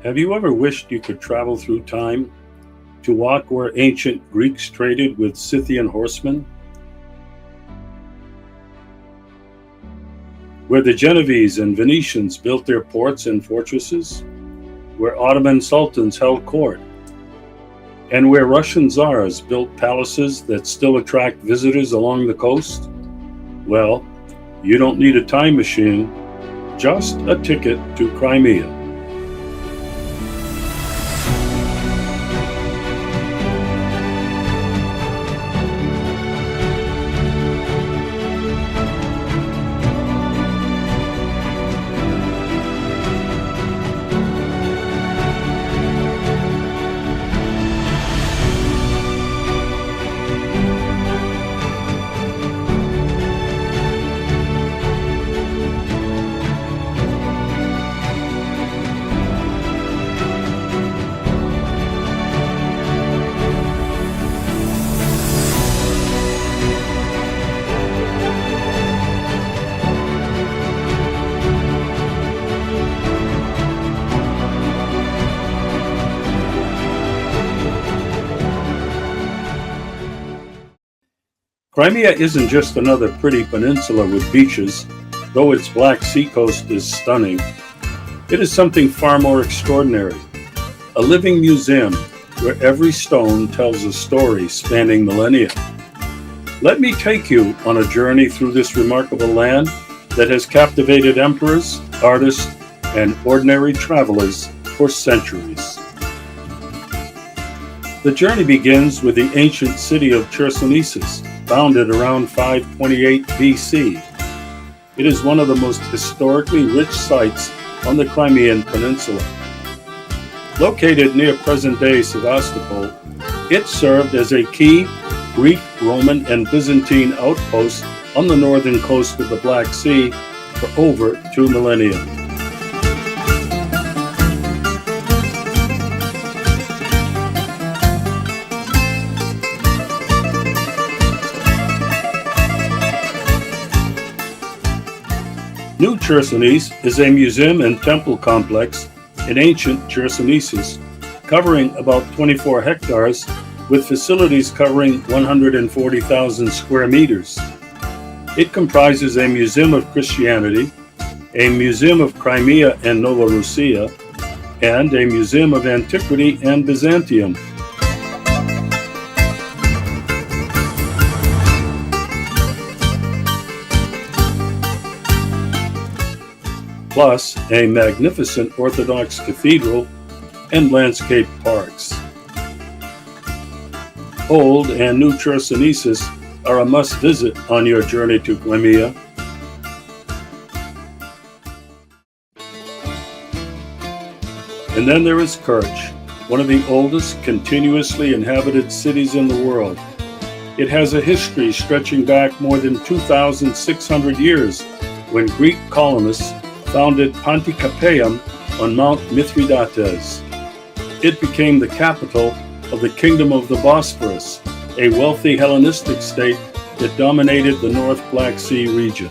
Have you ever wished you could travel through time to walk where ancient Greeks traded with Scythian horsemen? Where the Genovese and Venetians built their ports and fortresses? Where Ottoman sultans held court? And where Russian czars built palaces that still attract visitors along the coast? Well, you don't need a time machine, just a ticket to Crimea. Crimea isn't just another pretty peninsula with beaches, though its Black Sea coast is stunning. It is something far more extraordinary, a living museum where every stone tells a story spanning millennia. Let me take you on a journey through this remarkable land that has captivated emperors, artists, and ordinary travelers for centuries. The journey begins with the ancient city of Chersonesus, founded around 528 BC. It is one of the most historically rich sites on the Crimean Peninsula. Located near present-day Sevastopol, it served as a key Greek, Roman, and Byzantine outpost on the northern coast of the Black Sea for over 2 millennia. New Chersonesus is a museum and temple complex in ancient Chersonesus, covering about 24 hectares, with facilities covering 140,000 square meters. It comprises a museum of Christianity, a museum of Crimea and Novorossiya, and a museum of antiquity and Byzantium. Plus a magnificent Orthodox cathedral and landscape parks. Old and New Chersonesus are a must-visit on your journey to Crimea. And then there is Kerch, one of the oldest continuously inhabited cities in the world. It has a history stretching back more than 2,600 years, when Greek colonists founded Pantikapaeum on Mount Mithridates. It became the capital of the Kingdom of the Bosphorus, a wealthy Hellenistic state that dominated the North Black Sea region.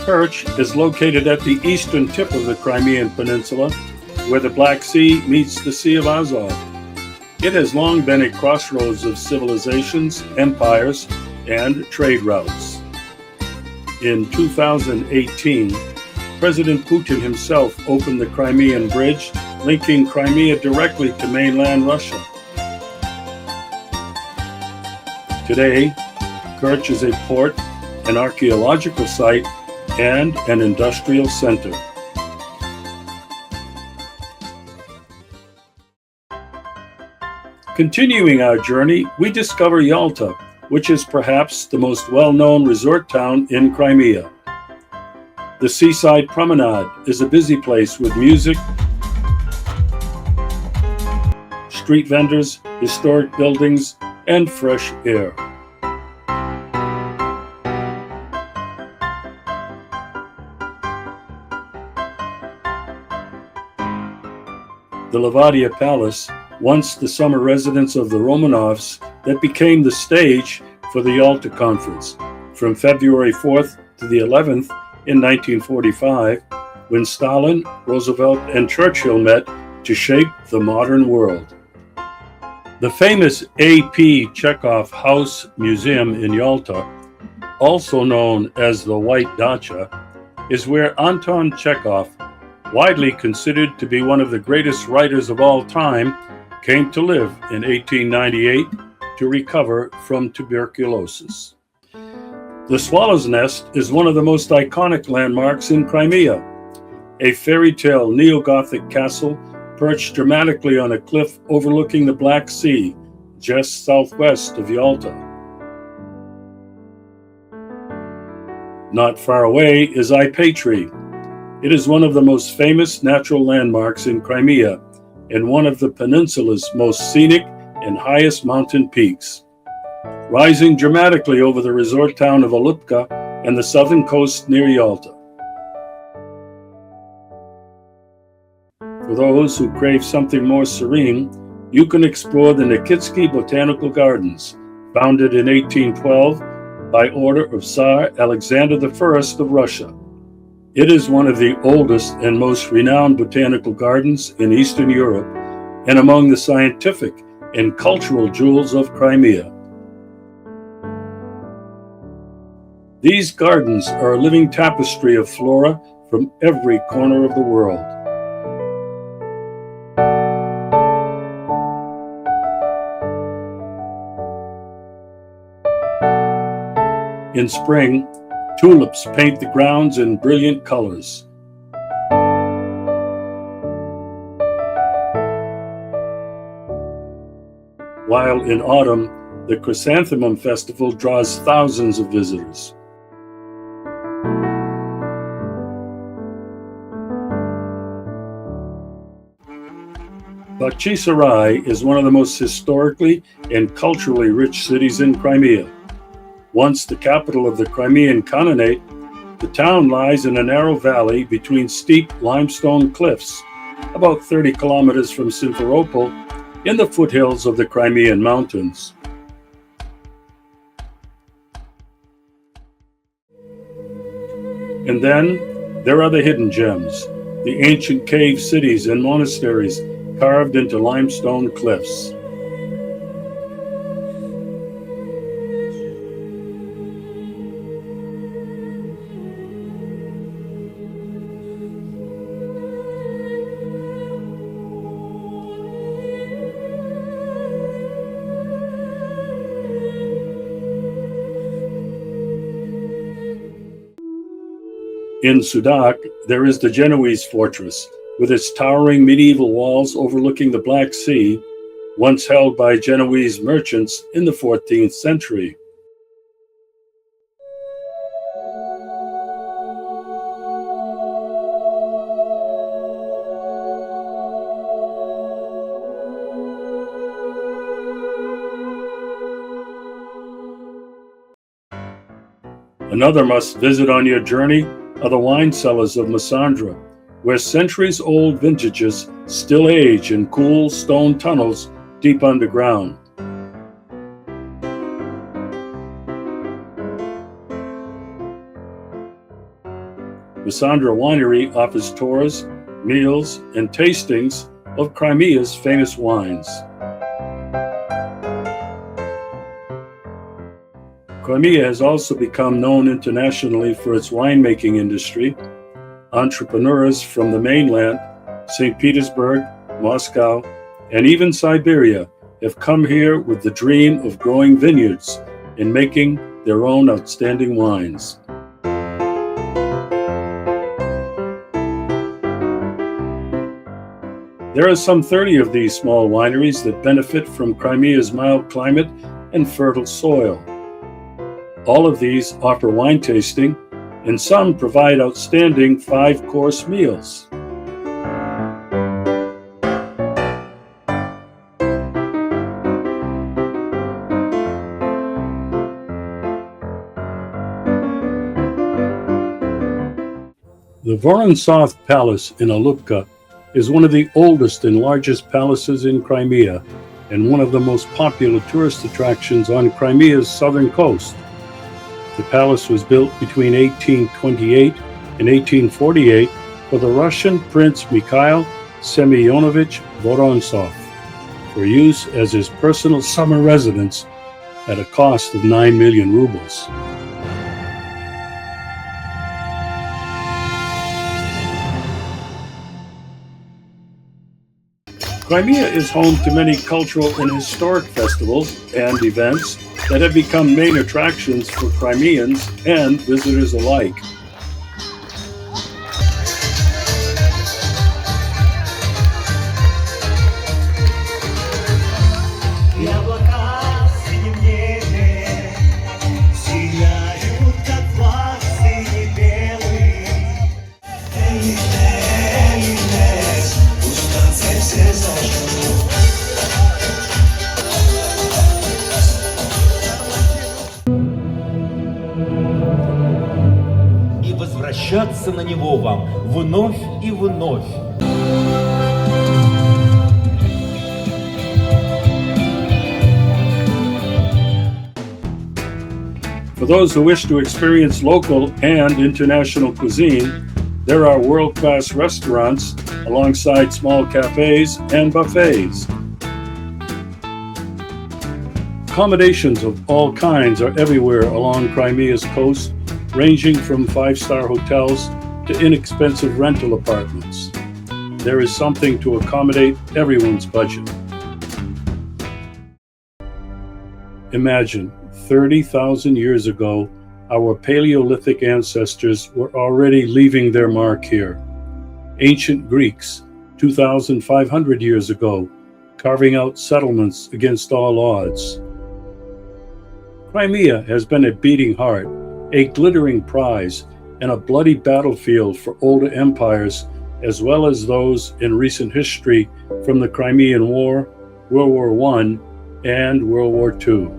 Kerch is located at the eastern tip of the Crimean Peninsula, where the Black Sea meets the Sea of Azov. It has long been a crossroads of civilizations, empires, and trade routes. In 2018, President Putin himself opened the Crimean Bridge, linking Crimea directly to mainland Russia. Today, Kerch is a port, an archaeological site, and an industrial center. Continuing our journey, we discover Yalta, which is perhaps the most well-known resort town in Crimea. The seaside promenade is a busy place with music, street vendors, historic buildings, and fresh air. The Levadia Palace, once the summer residence of the Romanovs, that became the stage for the Yalta Conference from February 4th to the 11th in 1945 when Stalin, Roosevelt, and Churchill met to shape the modern world. The famous A.P. Chekhov House Museum in Yalta, also known as the White Dacha, is where Anton Chekhov, widely considered to be one of the greatest writers of all time, came to live in 1898 to recover from tuberculosis. The Swallow's Nest is one of the most iconic landmarks in Crimea, a fairy tale neo-Gothic castle perched dramatically on a cliff overlooking the Black Sea, just southwest of Yalta. Not far away is Ipatri. It is one of the most famous natural landmarks in Crimea and one of the peninsula's most scenic and highest mountain peaks, rising dramatically over the resort town of Alupka and the southern coast near Yalta. For those who crave something more serene, you can explore the Nikitsky Botanical Gardens, founded in 1812 by order of Tsar Alexander I of Russia. It is one of the oldest and most renowned botanical gardens in Eastern Europe and among the scientific and cultural jewels of Crimea. These gardens are a living tapestry of flora from every corner of the world. In spring, tulips paint the grounds in brilliant colors. While in autumn, the Chrysanthemum Festival draws thousands of visitors. Bakhchisarai is one of the most historically and culturally rich cities in Crimea. Once the capital of the Crimean Khanate, the town lies in a narrow valley between steep limestone cliffs, about 30 kilometers from Simferopol, in the foothills of the Crimean Mountains. And then there are the hidden gems, the ancient cave cities and monasteries carved into limestone cliffs. In Sudak, there is the Genoese fortress, with its towering medieval walls overlooking the Black Sea, once held by Genoese merchants in the 14th century. Another must-visit on your journey are the wine cellars of Massandra, where centuries-old vintages still age in cool stone tunnels deep underground. Massandra Winery offers tours, meals, and tastings of Crimea's famous wines. Crimea has also become known internationally for its winemaking industry. Entrepreneurs from the mainland, St. Petersburg, Moscow, and even Siberia have come here with the dream of growing vineyards and making their own outstanding wines. There are some 30 of these small wineries that benefit from Crimea's mild climate and fertile soil. All of these offer wine tasting, and some provide outstanding 5-course meals. The Vorontsov Palace in Alupka is one of the oldest and largest palaces in Crimea, and one of the most popular tourist attractions on Crimea's southern coast. The palace was built between 1828 in 1848 for the Russian Prince Mikhail Semyonovich Vorontsov for use as his personal summer residence at a cost of 9 million rubles. Crimea is home to many cultural and historic festivals and events that have become main attractions for Crimeans and visitors alike. И возвращаться на него вам вновь и вновь. For those who wish to experience local and international cuisine, there are world-class restaurants alongside small cafes and buffets. Accommodations of all kinds are everywhere along Crimea's coast, ranging from five-star hotels to inexpensive rental apartments. There is something to accommodate everyone's budget. Imagine 30,000 years ago, our Paleolithic ancestors were already leaving their mark here. Ancient Greeks, 2,500 years ago, carving out settlements against all odds. Crimea has been a beating heart, a glittering prize, and a bloody battlefield for older empires, as well as those in recent history from the Crimean War, World War I, and World War II.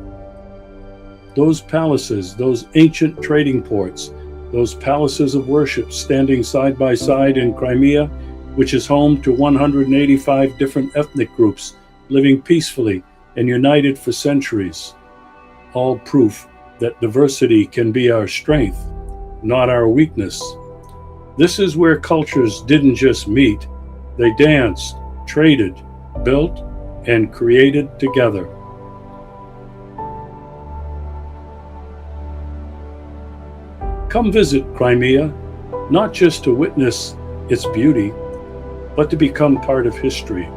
Those palaces, those ancient trading ports, those palaces of worship standing side by side in Crimea, which is home to 185 different ethnic groups living peacefully and united for centuries. All proof that diversity can be our strength, not our weakness. This is where cultures didn't just meet, they danced, traded, built, and created together. Come visit Crimea, not just to witness its beauty, but to become part of history.